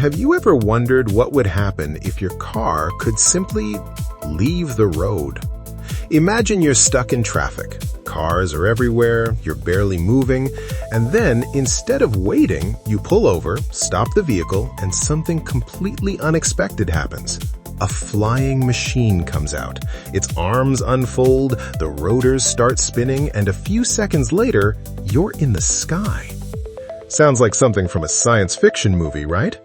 Have you ever wondered what would happen if your car could simply leave the road? Imagine you're stuck in traffic. Cars are everywhere, you're barely moving, and then, instead of waiting, you pull over, stop the vehicle, and something completely unexpected happens. A flying machine comes out. Its arms unfold, the rotors start spinning, and a few seconds later, you're in the sky. Sounds like something from a science fiction movie, right?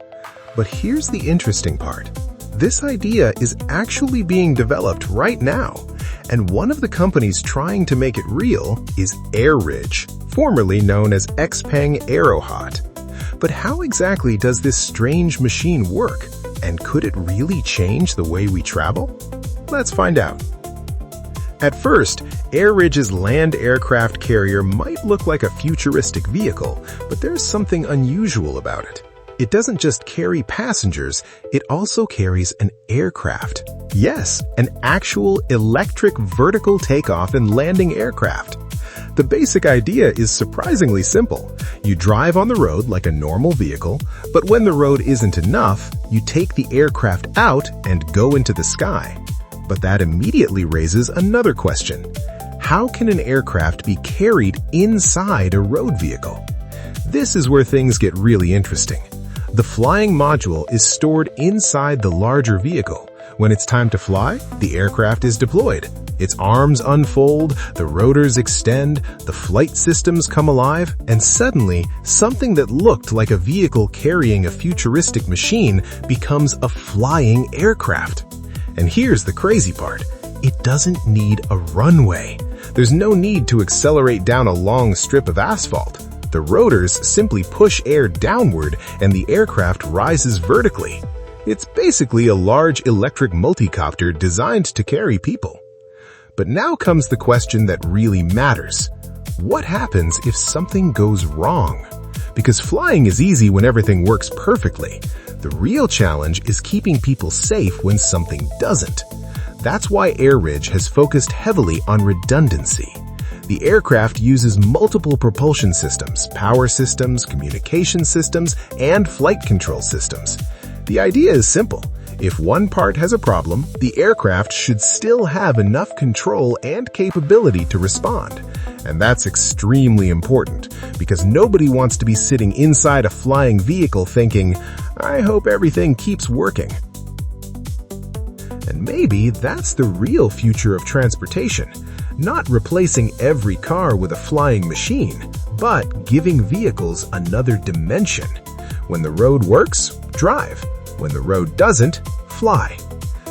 But here's the interesting part. This idea is actually being developed right now, and one of the companies trying to make it real is ARIDGE, formerly known as XPeng Aerohot. But how exactly does this strange machine work, and could it really change the way we travel? Let's find out. At first, ARIDGE's Land Aircraft Carrier might look like a futuristic vehicle, but there's something unusual about it. It doesn't just carry passengers, it also carries an aircraft. Yes, an actual electric vertical takeoff and landing aircraft. The basic idea is surprisingly simple. You drive on the road like a normal vehicle, but when the road isn't enough, you take the aircraft out and go into the sky. But that immediately raises another question. How can an aircraft be carried inside a road vehicle? This is where things get really interesting. The flying module is stored inside the larger vehicle. When it's time to fly, the aircraft is deployed. Its arms unfold, the rotors extend, the flight systems come alive, and suddenly, something that looked like a vehicle carrying a futuristic machine becomes a flying aircraft. And here's the crazy part. It doesn't need a runway. There's no need to accelerate down a long strip of asphalt. The rotors simply push air downward and the aircraft rises vertically. It's basically a large electric multicopter designed to carry people. But now comes the question that really matters. What happens if something goes wrong? Because flying is easy when everything works perfectly. The real challenge is keeping people safe when something doesn't. That's why ARIDGE has focused heavily on redundancy. The aircraft uses multiple propulsion systems, power systems, communication systems, and flight control systems. The idea is simple. If one part has a problem, the aircraft should still have enough control and capability to respond. And that's extremely important, because nobody wants to be sitting inside a flying vehicle thinking, I hope everything keeps working. And maybe that's the real future of transportation. Not replacing every car with a flying machine, but giving vehicles another dimension. When the road works, drive. When the road doesn't, fly.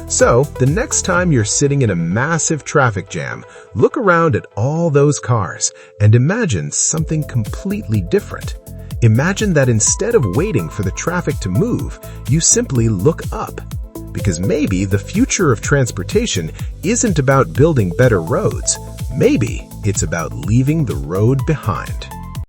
So, the next time you're sitting in a massive traffic jam, look around at all those cars and imagine something completely different. Imagine that instead of waiting for the traffic to move, you simply look up. Because maybe the future of transportation isn't about building better roads. Maybe it's about leaving the road behind.